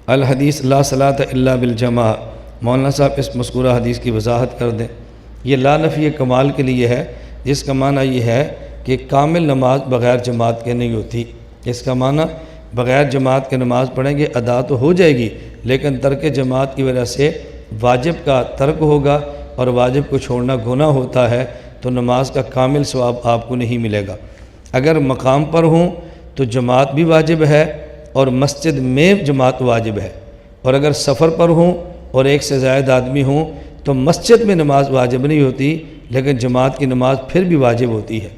الحدیث لا صلاۃ الا بالجماع، مولانا صاحب اس مذکورہ حدیث کی وضاحت کر دیں۔ یہ لا نفی کمال کے لیے ہے، جس کا معنی یہ ہے کہ کامل نماز بغیر جماعت کے نہیں ہوتی۔ اس کا معنی بغیر جماعت کے نماز پڑھیں گے ادا تو ہو جائے گی، لیکن ترک جماعت کی وجہ سے واجب کا ترک ہوگا، اور واجب کو چھوڑنا گناہ ہوتا ہے، تو نماز کا کامل ثواب آپ کو نہیں ملے گا۔ اگر مقام پر ہوں تو جماعت بھی واجب ہے اور مسجد میں جماعت واجب ہے، اور اگر سفر پر ہوں اور ایک سے زائد آدمی ہوں تو مسجد میں نماز واجب نہیں ہوتی، لیکن جماعت کی نماز پھر بھی واجب ہوتی ہے۔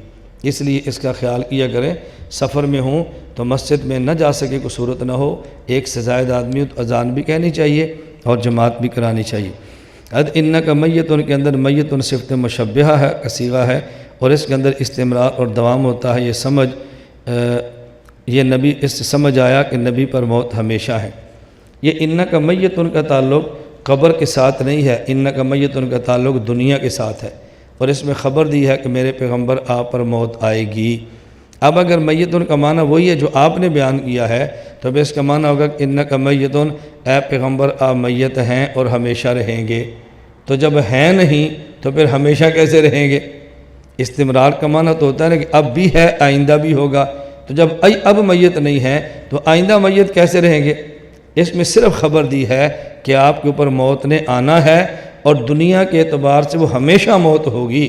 اس لیے اس کا خیال کیا کریں، سفر میں ہوں تو مسجد میں نہ جا سکے کوئی صورت نہ ہو، ایک سے زائد آدمی ہو تو اذان بھی کہنی چاہیے اور جماعت بھی کرانی چاہیے۔ انکا میتن کے اندر میتن صفت مشبہہ ہے، صیغہ ہے، اور اس کے اندر استمرار اور دوام ہوتا ہے۔ یہ نبی اس سے سمجھ آیا کہ نبی پر موت ہمیشہ ہے۔ یہ انکا میتن کا تعلق قبر کے ساتھ نہیں ہے، انکا میتن کا تعلق دنیا کے ساتھ ہے، اور اس میں خبر دی ہے کہ میرے پیغمبر آپ پر موت آئے گی۔ اب اگر میتن کا معنی وہی ہے جو آپ نے بیان کیا ہے، تو اب اس کا معنی ہوگا کہ انکا میتن، اے پیغمبر آپ میت ہیں اور ہمیشہ رہیں گے۔ تو جب ہیں نہیں تو پھر ہمیشہ کیسے رہیں گے؟ استمرار کا معنی تو ہوتا ہے نا کہ اب بھی ہے آئندہ بھی ہوگا، تو جب اب میت نہیں ہے تو آئندہ میت کیسے رہیں گے؟ اس میں صرف خبر دی ہے کہ آپ کے اوپر موت نے آنا ہے، اور دنیا کے اعتبار سے وہ ہمیشہ موت ہوگی۔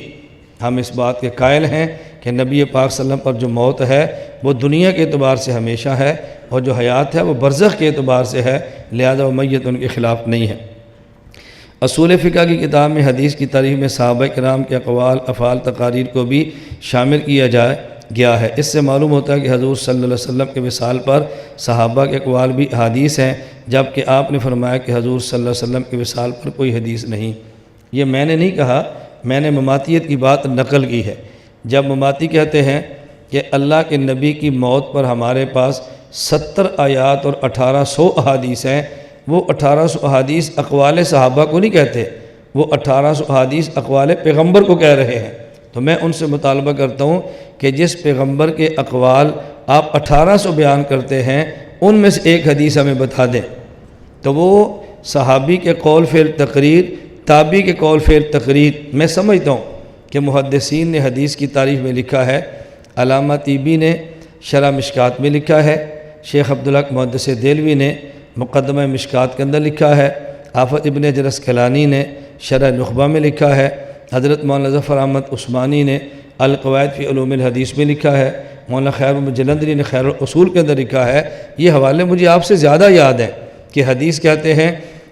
ہم اس بات کے قائل ہیں کہ نبی پاک صلی اللہ علیہ وسلم پر جو موت ہے وہ دنیا کے اعتبار سے ہمیشہ ہے، اور جو حیات ہے وہ برزخ کے اعتبار سے ہے، لہذا وہ میت ان کے خلاف نہیں ہے۔ اصول فقہ کی کتاب میں حدیث کی تاریخ میں صحابہ کرام کے اقوال، افعال، تقاریر کو بھی شامل کیا گیا ہے۔ اس سے معلوم ہوتا ہے کہ حضور صلی اللہ علیہ وسلم کے وصال پر صحابہ کے اقوال بھی حدیث ہیں، جبکہ آپ نے فرمایا کہ حضور صلی اللہ علیہ وسلم کے وصال پر کوئی حدیث نہیں۔ یہ میں نے نہیں کہا، میں نے مماتیت کی بات نقل کی ہے۔ جب مماتی کہتے ہیں کہ اللہ کے نبی کی موت پر ہمارے پاس 70 آیات اور 1800 احادیث ہیں، وہ 1800 احادیث اقوال صحابہ کو نہیں کہتے، وہ 1800 احادیث اقوال پیغمبر کو کہہ رہے ہیں۔ تو میں ان سے مطالبہ کرتا ہوں کہ جس پیغمبر کے اقوال آپ 1800 بیان کرتے ہیں، ان میں سے ایک حدیث ہمیں بتا دیں، تو وہ صحابی کے قول فعل تقریر، تابعی کے قول فعل تقریر۔ میں سمجھتا ہوں کہ محدثین نے حدیث کی تعریف میں لکھا ہے، علامہ طیبی نے شرح مشکات میں لکھا ہے، شیخ عبدالحق محدث دہلوی نے مقدمہ مشکات کے اندر لکھا ہے، آفت ابن حجر اسقلانی نے شرح نخبہ میں لکھا ہے، حضرت مولانا ظفر احمد عثمانی نے القواعد فی علوم الحدیث میں لکھا ہے، مولانا خیر محمد جلندری نے خیر الاصول کے اندر لکھا ہے۔ یہ حوالے مجھے آپ سے زیادہ یاد ہیں کہ حدیث کہتے ہیں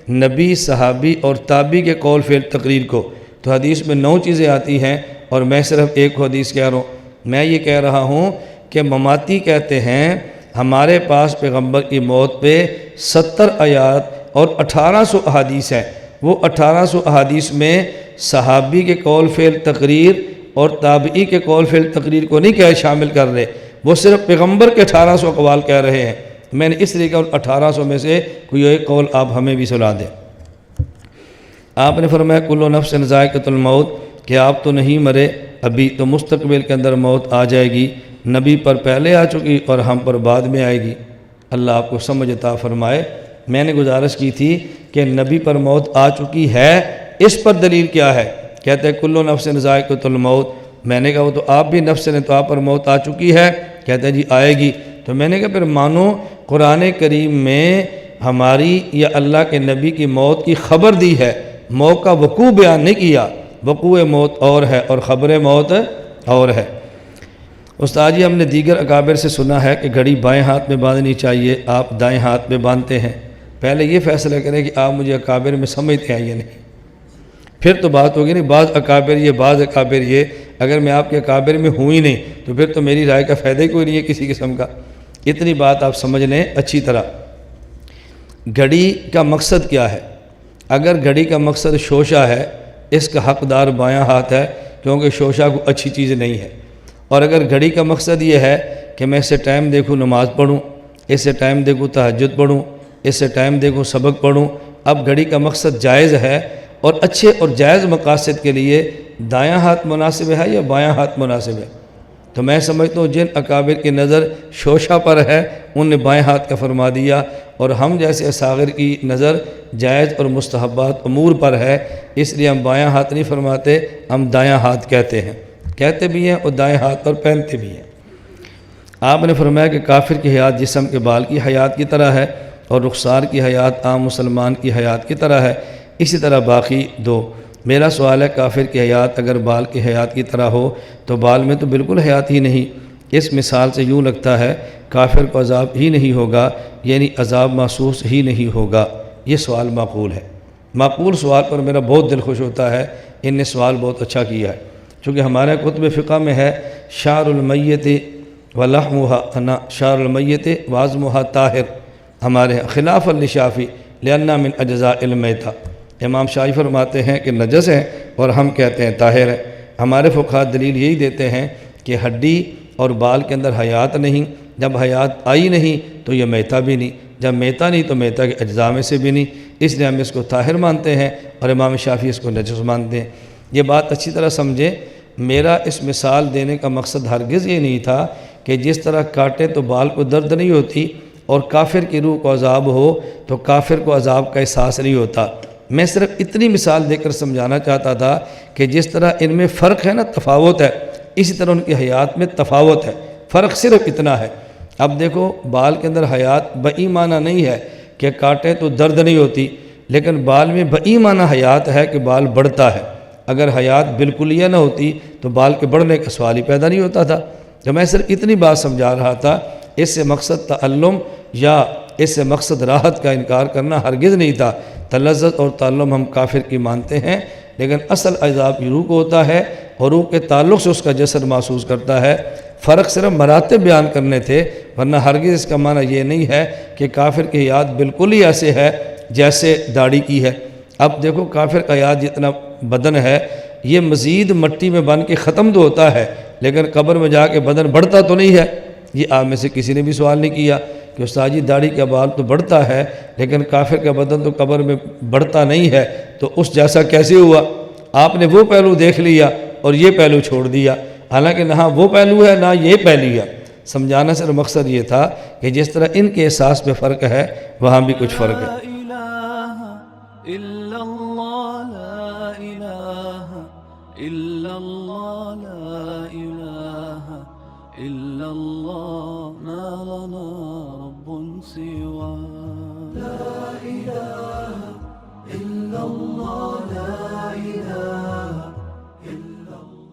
نبی، صحابی اور تابعی کے قول فعل تقریر کو، تو حدیث میں 9 چیزیں آتی ہیں، اور میں صرف ایک حدیث کہہ رہا ہوں۔ میں یہ کہہ رہا ہوں کہ مماتی کہتے ہیں ہمارے پاس پیغمبر کی موت پہ 70 آیات اور 1800 احادیث ہیں، وہ 1800 احادیث میں صحابی کے قول فعل تقریر اور تابعی کے قول فعل تقریر کو نہیں شامل کر رہے، وہ صرف پیغمبر کے 1800 اقوال کہہ رہے ہیں۔ میں نے اس لیے کہا 1800 میں سے کوئی ایک قول آپ ہمیں بھی سنا دیں۔ آپ نے فرمایا کل نفس ذائقۃ الموت، کہ آپ تو نہیں مرے ابھی، تو مستقبل کے اندر موت آ جائے گی، نبی پر پہلے آ چکی اور ہم پر بعد میں آئے گی۔ اللہ آپ کو سمجھ عطا فرمائے۔ میں نے گزارش کی تھی کہ نبی پر موت آ چکی ہے، اس پر دلیل کیا ہے؟ کہتے ہیں کل نفس ذائقۃ الموت۔ میں نے کہا وہ تو آپ بھی نفس نے، تو آپ پر موت آ چکی ہے؟ کہتے ہیں جی آئے گی۔ تو میں نے کہا پھر مانو قرآن کریم میں ہماری یا اللہ کے نبی کی موت کی خبر دی ہے، موت کا وقوع بیان نہیں کیا۔ وقوع موت اور ہے اور خبر موت اور ہے۔ استاد جی ہم نے دیگر اکابر سے سنا ہے کہ گھڑی بائیں ہاتھ میں باندھنی چاہیے، آپ دائیں ہاتھ میں باندھتے ہیں۔ پہلے یہ فیصلہ کریں کہ آپ مجھے اکابر میں سمجھتے ہیں یا نہیں، پھر تو بات ہوگی نہیں بعض اکابر یہ بعض اکابر یہ۔ اگر میں آپ کے اکابر میں ہوں ہی نہیں تو پھر تو میری رائے کا فائدہ ہی کوئی نہیں ہے کسی قسم کا۔ اتنی بات آپ سمجھ لیں اچھی طرح۔ گھڑی کا مقصد کیا ہے؟ اگر گھڑی کا مقصد شوشہ ہے، اس کا حقدار بایاں ہاتھ ہے، کیونکہ شوشہ کو اچھی چیز نہیں ہے۔ اور اگر گھڑی کا مقصد یہ ہے کہ میں اس سے ٹائم دیکھوں نماز پڑھوں، اس سے ٹائم دیکھوں تہجد پڑھوں، اس سے ٹائم دیکھوں سبق پڑھوں، اب گھڑی کا مقصد جائز ہے، اور اچھے اور جائز مقاصد کے لیے دایاں ہاتھ مناسب ہے یا بایاں ہاتھ مناسب ہے؟ تو میں سمجھتا ہوں جن اکابر کی نظر شوشہ پر ہے ان نے بائیں ہاتھ کا فرما دیا، اور ہم جیسے اصاغر کی نظر جائز اور مستحبات امور پر ہے، اس لیے ہم بایاں ہاتھ نہیں فرماتے، ہم دایاں ہاتھ کہتے ہیں، کہتے بھی ہیں اور دائیں ہاتھ پر پہنتے بھی ہیں۔ آپ نے فرمایا کہ کافر کی حیات جسم کے بال کی حیات کی طرح ہے، اور رخسار کی حیات عام مسلمان کی حیات کی طرح ہے، اسی طرح باقی دو۔ میرا سوال ہے کافر کی حیات اگر بال کی حیات کی طرح ہو تو بال میں تو بالکل حیات ہی نہیں۔ اس مثال سے یوں لگتا ہے کافر کو عذاب ہی نہیں ہوگا، یعنی عذاب محسوس ہی نہیں ہوگا۔ یہ سوال معقول ہے۔ معقول سوال پر میرا بہت دل خوش ہوتا ہے، ان نے سوال بہت اچھا کیا ہے، چونکہ ہمارے کتب فقہ میں ہے شعر المیت ولحمھا شعر المیت وعظمھا طاہر، ہمارے خلاف للشافعی لأنہ من اجزاء المیتہ، امام شافعی فرماتے ہیں کہ نجس ہے اور ہم کہتے ہیں طاہر ہے۔ ہمارے فقہاء دلیل یہی دیتے ہیں کہ ہڈی اور بال کے اندر حیات نہیں، جب حیات آئی نہیں تو یہ میتہ بھی نہیں، جب میتہ نہیں تو میتہ کے اجزاء میں سے بھی نہیں، اس لیے ہم اس کو طاہر مانتے ہیں اور امام شافعی اس کو نجس مانتے ہیں۔ یہ بات اچھی طرح سمجھیں، میرا اس مثال دینے کا مقصد ہرگز یہ نہیں تھا کہ جس طرح کاٹے تو بال کو درد نہیں ہوتی اور کافر کی روح کو عذاب ہو تو کافر کو عذاب کا احساس نہیں ہوتا۔ میں صرف اتنی مثال دے کر سمجھانا چاہتا تھا کہ جس طرح ان میں فرق ہے نا، تفاوت ہے، اسی طرح ان کی حیات میں تفاوت ہے، فرق صرف اتنا ہے۔ اب دیکھو بال کے اندر حیات بئی معنی نہیں ہے کہ کاٹیں تو درد نہیں ہوتی، لیکن بال میں بئی معنی حیات ہے کہ بال بڑھتا ہے۔ اگر حیات بالکلیہ نہ ہوتی تو بال کے بڑھنے کا سوال ہی پیدا نہیں ہوتا تھا۔ تو میں صرف اتنی بات سمجھا رہا تھا، اس سے مقصد تعلم یا اس سے مقصد راحت کا انکار کرنا ہرگز نہیں تھا۔ تلذذ اور تعلم ہم کافر کی مانتے ہیں، لیکن اصل عذاب روح کو ہوتا ہے اور روح کے تعلق سے اس کا جسد محسوس کرتا ہے۔ فرق صرف مراتب بیان کرنے تھے، ورنہ ہرگز اس کا معنی یہ نہیں ہے کہ کافر کی حیات بالکل ہی ایسے ہے جیسے داڑھی کی ہے۔ اب دیکھو کافر کا حیات جتنا بدن ہے یہ مزید مٹی میں بن کے ختم تو ہوتا ہے، لیکن قبر میں جا کے بدن بڑھتا تو نہیں ہے۔ یہ آپ میں سے کسی نے بھی سوال نہیں کیا کہ استاد جی داڑھی کا بال تو بڑھتا ہے لیکن کافر کا بدن تو قبر میں بڑھتا نہیں ہے، تو اس جیسا کیسے ہوا؟ آپ نے وہ پہلو دیکھ لیا اور یہ پہلو چھوڑ دیا، حالانکہ نہ وہ پہلو ہے نہ یہ پہلو ہے۔ سمجھانا صرف مقصد یہ تھا کہ جس طرح ان کے احساس میں فرق ہے وہاں بھی کچھ فرق ہے۔ إلا الله لا إله إلا الله ما لنا رب سواه